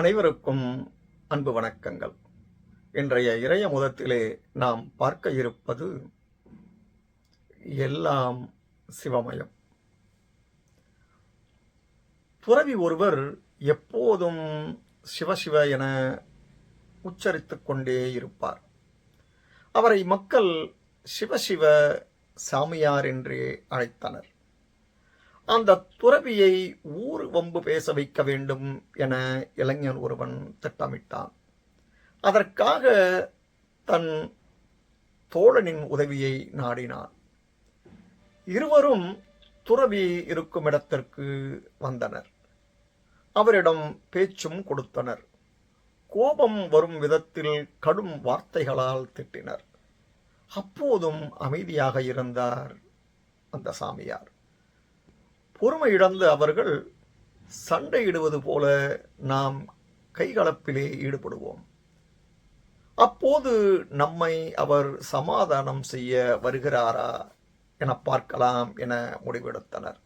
அனைவருக்கும் அன்பு வணக்கங்கள். இன்றைய இறைய முதத்திலே நாம் பார்க்க இருப்பது எல்லாம் சிவமயம். துறவி ஒருவர் எப்போதும் சிவசிவ என உச்சரித்துக் கொண்டே இருப்பார். அவரை மக்கள் சிவசிவ சாமியார் என்றே அழைத்தனர். அந்த துறவியை ஊர் வம்பு பேச வைக்க வேண்டும் என இளைஞன் ஒருவன் திட்டமிட்டான். அதற்காக தன் தோழனின் உதவியை நாடினான். இருவரும் துறவி இருக்கும் இடத்திற்கு வந்தனர். அவரிடம் பேச்சும் கொடுத்தனர். கோபம் வரும் விதத்தில் கடும் வார்த்தைகளால் திட்டினர். அப்போதும் அமைதியாக இருந்தார் அந்த சாமியார். பொறுமை இழந்த அவர்கள் சண்டையிடுவது போல நாம் கைகலப்பிலே ஈடுபடுவோம். அப்போது நம்மை அவர் சமாதானம் செய்ய வருகிறாரா என பார்க்கலாம் என முடிவெடுத்தனர்.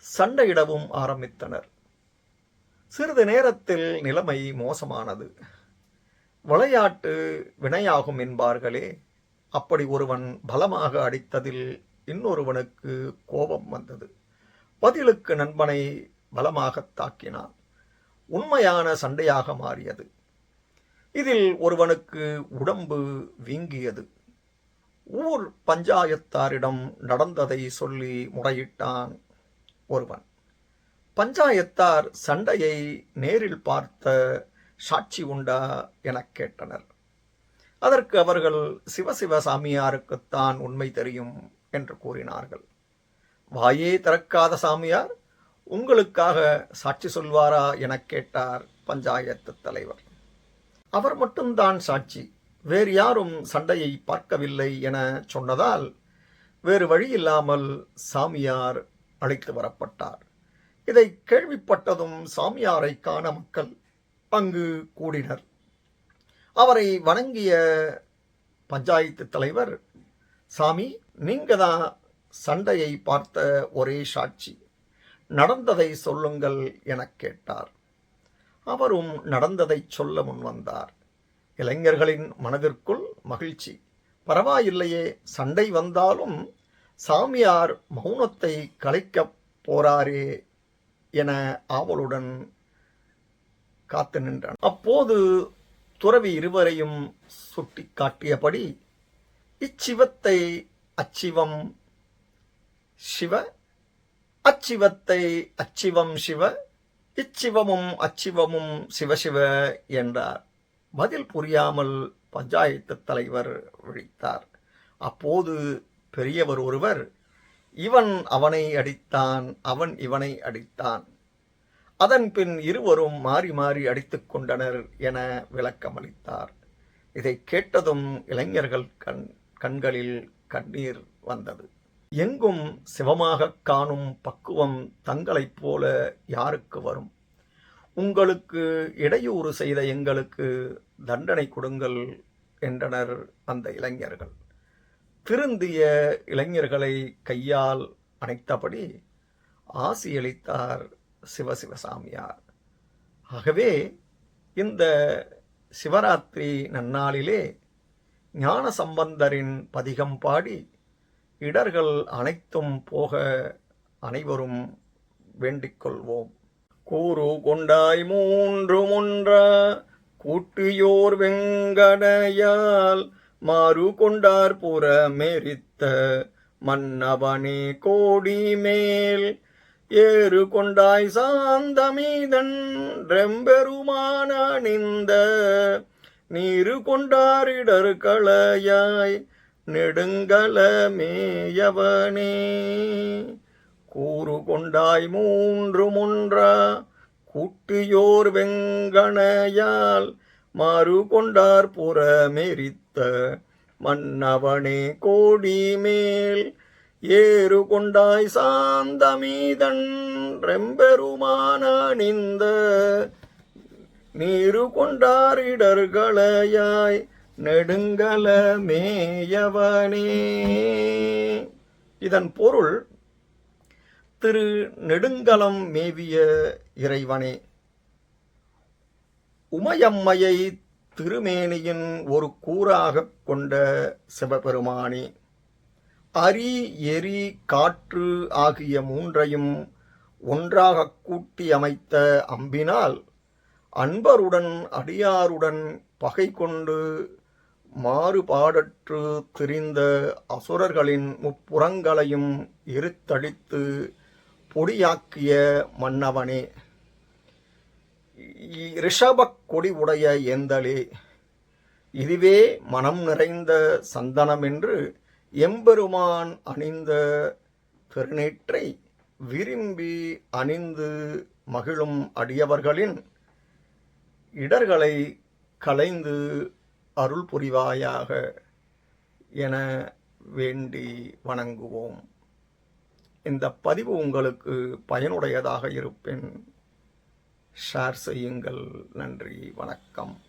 சண்டையிடவும் ஆரம்பித்தனர். சிறிது நேரத்தில் நிலைமை மோசமானது. விளையாட்டு வினையாகும் என்பார்களே, அப்படி ஒருவன் பலமாக அடித்ததில் இன்னொருவனுக்கு கோபம் வந்தது. பதிலுக்கு நண்பனை பலமாக தாக்கினான். உண்மையான சண்டையாக மாறியது. இதில் ஒருவனுக்கு உடம்பு வீங்கியது. ஊர் பஞ்சாயத்தாரிடம் நடந்ததை சொல்லி முறையிட்டான் ஒருவன். பஞ்சாயத்தார் சண்டையை நேரில் பார்த்த சாட்சி உண்டா எனக் கேட்டனர். அதற்கு அவர்கள் சிவசிவ சாமியாருக்குத்தான் உண்மை தெரியும் என்று கூறினார்கள். வாயே திறக்காத சாமியார் உங்களுக்காக சாட்சி சொல்வாரா எனக் கேட்டார் பஞ்சாயத்து தலைவர். அவர் மட்டும்தான் சாட்சி, வேறு யாரும் சண்டையை பார்க்கவில்லை என சொன்னதால் வேறு வழியில்லாமல் சாமியார் அழைத்து வரப்பட்டார். இதை கேள்விப்பட்டதும் சாமியாரை காண மக்கள் அங்கு கூடினர். அவரை வணங்கிய பஞ்சாயத்து தலைவர், சாமி, நீங்க தான் சண்டையை பார்த்த ஒரே சாட்சி, நடந்ததை சொல்லுங்கள் எனக் கேட்டார். அவரும் நடந்ததை சொல்ல முன்வந்தார். இளைஞர்களின் மனதிற்குள் மகிழ்ச்சி. பரவாயில்லையே, சண்டை வந்தாலும் சாமியார் மௌனத்தை கலைக்கப் போறாரே என ஆவலுடன் காத்து நின்றான். அப்போது துறவி இருவரையும் சுட்டி காட்டியபடி, இச்சிவத்தை அச்சிவம் சிவ, அச்சிவத்தை அச்சிவம் சிவ, இச்சிவமும் அச்சிவமும் சிவசிவ என்றார். பதில் புரியாமல் பஞ்சாயத்து தலைவர் விழித்தார். அப்போது பெரியவர் ஒருவர், இவன் அவனை அடித்தான், அவன் இவனை அடித்தான், அதன் பின் இருவரும் மாறி மாறி அடித்துக் கொண்டனர் என விளக்கமளித்தார். இதை கேட்டதும் இளைஞர்கள் கண்களில் கண்ணீர் வந்தது. எங்கும் சிவமாக காணும் பக்குவம் தங்களைப் போல யாருக்கு வரும்? உங்களுக்கு இடையூறு செய்த எங்களுக்கு தண்டனை கொடுங்கள் என்றனர் அந்த இளைஞர்கள். திருந்திய இளைஞர்களை கையால் அணைத்தபடி ஆசியளித்தார் சிவசிவசாமியார். ஆகவே இந்த சிவராத்திரி நன்னாளிலே ஞான சம்பந்தரின் பதிகம் பாடி இடர்கள் அனைத்தும் போக அனைவரும் வேண்டிக் கொள்வோம். கூறு கொண்டாய் மூன்று முன்றா கூட்டியோர் வெங்கடையால் மாறு கொண்டார் புறமெரித்த மன்னவனே கோடி மேல் ஏறு கொண்டாய் சாந்தமீதன் ரெம்பெருமான அணிந்த நீரு கொண்டாரிடர் களையாய் நெடுங்கலமேயவனே. கூறு கொண்டாய் மூன்று முன்றா கூட்டியோர் வெங்கணையால் மாறு கொண்டார் புறமெரித்த மன்னவனே கோடி மேல் ஏறு கொண்டாய் சாந்தமீதன் ரெம்பெருமான அணிந்த நீரு கொண்டாரிடர்களையாய் நெடுங்கலமேயவனே. இதன் பொருள், திரு நெடுங்கலம் மேவிய இறைவனே, உமையம்மையை திருமேனியின் ஒரு கூறாகக் கொண்ட சிவபெருமானே, அரி எரி காற்று ஆகிய மூன்றையும் ஒன்றாகக் கூட்டி அமைத்த அம்பினால் அன்பருடன் அடியாருடன் பகை கொண்டு மாறுபாடற்று திரிந்த அசுரர்களின் முப்புறங்களையும் எரித்தழித்து பொடியாக்கிய மன்னவனே, ரிஷபக் கொடி உடைய ஏந்தலே, இதுவே மனம் நிறைந்த சந்தனமென்று எம்பெருமான் அணிந்த திருநீற்றை விரும்பி அணிந்து மகிழும் அடியவர்களின் இடர்களை களைந்து அருள் புரிவாயாக என வேண்டி வணங்குவோம். இந்த பதிவு உங்களுக்கு பயனுடையதாக இருப்பின் ஷேர் செய்யுங்கள். நன்றி, வணக்கம்.